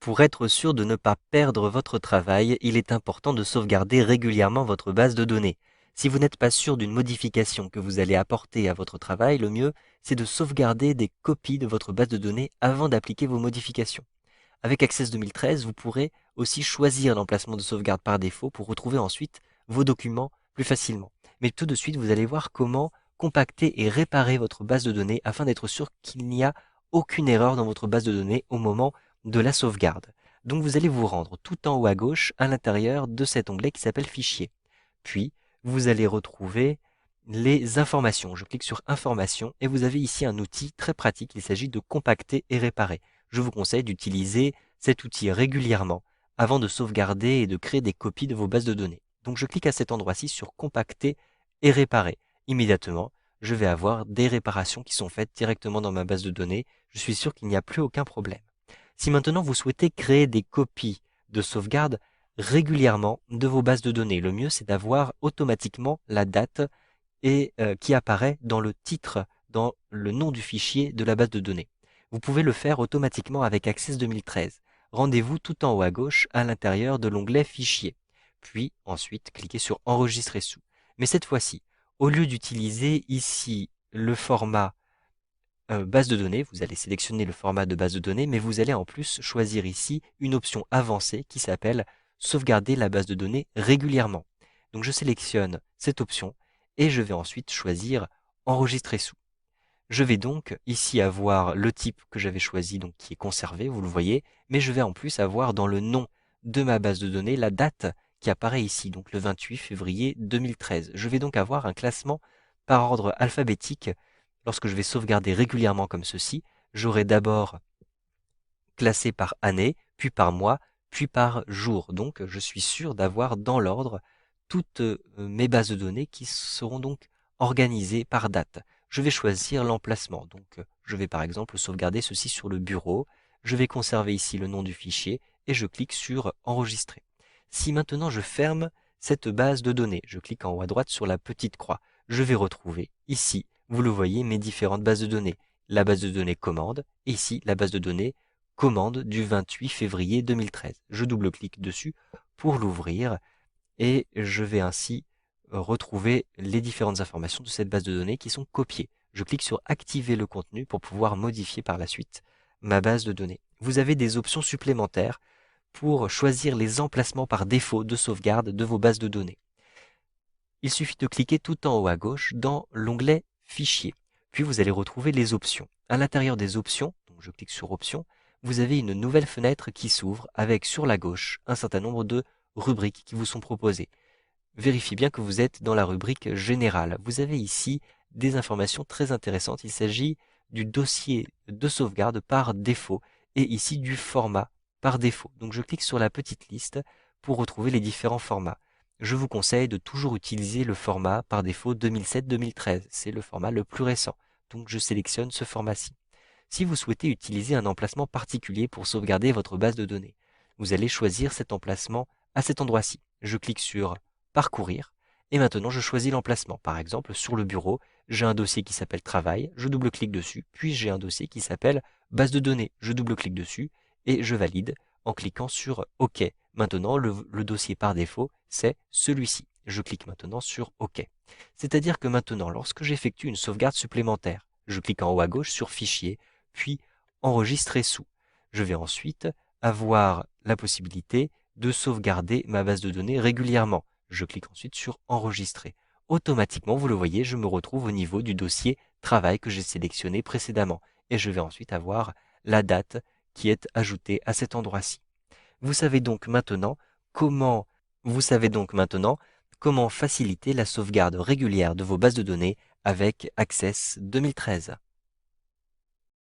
Pour être sûr de ne pas perdre votre travail, il est important de sauvegarder régulièrement votre base de données. Si vous n'êtes pas sûr d'une modification que vous allez apporter à votre travail, le mieux, c'est de sauvegarder des copies de votre base de données avant d'appliquer vos modifications. Avec Access 2013, vous pourrez aussi choisir l'emplacement de sauvegarde par défaut pour retrouver ensuite vos documents plus facilement. Mais tout de suite, vous allez voir comment compacter et réparer votre base de données afin d'être sûr qu'il n'y a aucune erreur dans votre base de données au moment de la sauvegarde. Donc vous allez vous rendre tout en haut à gauche à l'intérieur de cet onglet qui s'appelle Fichier. Puis, vous allez retrouver les informations. Je clique sur Informations et vous avez ici un outil très pratique. Il s'agit de compacter et réparer. Je vous conseille d'utiliser cet outil régulièrement avant de sauvegarder et de créer des copies de vos bases de données. Donc je clique à cet endroit-ci sur Compacter et réparer. Immédiatement, je vais avoir des réparations qui sont faites directement dans ma base de données. Je suis sûr qu'il n'y a plus aucun problème. Si maintenant vous souhaitez créer des copies de sauvegarde régulièrement de vos bases de données, le mieux c'est d'avoir automatiquement la date et qui apparaît dans le titre, dans le nom du fichier de la base de données. Vous pouvez le faire automatiquement avec Access 2013. Rendez-vous tout en haut à gauche à l'intérieur de l'onglet Fichier. Puis ensuite, cliquez sur Enregistrer sous. Mais cette fois-ci, au lieu d'utiliser ici le format base de données, vous allez sélectionner le format de base de données, mais vous allez en plus choisir ici une option avancée qui s'appelle Sauvegarder la base de données régulièrement. Donc je sélectionne cette option et je vais ensuite choisir Enregistrer sous. Je vais donc ici avoir le type que j'avais choisi, donc qui est conservé, vous le voyez, mais je vais en plus avoir dans le nom de ma base de données la date qui apparaît ici, donc le 28 février 2013. Je vais donc avoir un classement par ordre alphabétique. Lorsque je vais sauvegarder régulièrement comme ceci, j'aurai d'abord classé par année, puis par mois, puis par jour. Donc je suis sûr d'avoir dans l'ordre toutes mes bases de données qui seront donc organisées par date. Je vais choisir l'emplacement. Donc je vais par exemple sauvegarder ceci sur le bureau. Je vais conserver ici le nom du fichier et je clique sur Enregistrer. Si maintenant je ferme cette base de données, je clique en haut à droite sur la petite croix, je vais retrouver ici, vous le voyez, mes différentes bases de données. La base de données commande, et ici la base de données commande du 28 février 2013. Je double-clique dessus pour l'ouvrir et je vais ainsi retrouver les différentes informations de cette base de données qui sont copiées. Je clique sur Activer le contenu pour pouvoir modifier par la suite ma base de données. Vous avez des options supplémentaires pour choisir les emplacements par défaut de sauvegarde de vos bases de données. Il suffit de cliquer tout en haut à gauche dans l'onglet Fichier. Puis vous allez retrouver les options. À l'intérieur des options, donc je clique sur Options, vous avez une nouvelle fenêtre qui s'ouvre avec sur la gauche un certain nombre de rubriques qui vous sont proposées. Vérifiez bien que vous êtes dans la rubrique Générale. Vous avez ici des informations très intéressantes. Il s'agit du dossier de sauvegarde par défaut et ici du format par défaut. Donc je clique sur la petite liste pour retrouver les différents formats. Je vous conseille de toujours utiliser le format par défaut 2007-2013. C'est le format le plus récent. Donc je sélectionne ce format-ci. Si vous souhaitez utiliser un emplacement particulier pour sauvegarder votre base de données, vous allez choisir cet emplacement à cet endroit-ci. Je clique sur Parcourir et maintenant je choisis l'emplacement. Par exemple, sur le bureau, j'ai un dossier qui s'appelle Travail, je double-clique dessus, puis j'ai un dossier qui s'appelle Base de données, je double-clique dessus et je valide en cliquant sur OK. Maintenant, le dossier par défaut, c'est celui-ci. Je clique maintenant sur OK. C'est-à-dire que maintenant, lorsque j'effectue une sauvegarde supplémentaire, je clique en haut à gauche sur Fichier, puis Enregistrer sous. Je vais ensuite avoir la possibilité de sauvegarder ma base de données régulièrement. Je clique ensuite sur Enregistrer. Automatiquement, vous le voyez, je me retrouve au niveau du dossier Travail que j'ai sélectionné précédemment. Et je vais ensuite avoir la date qui est ajoutée à cet endroit-ci. Vous savez donc maintenant comment, vous savez donc maintenant comment faciliter la sauvegarde régulière de vos bases de données avec Access 2013.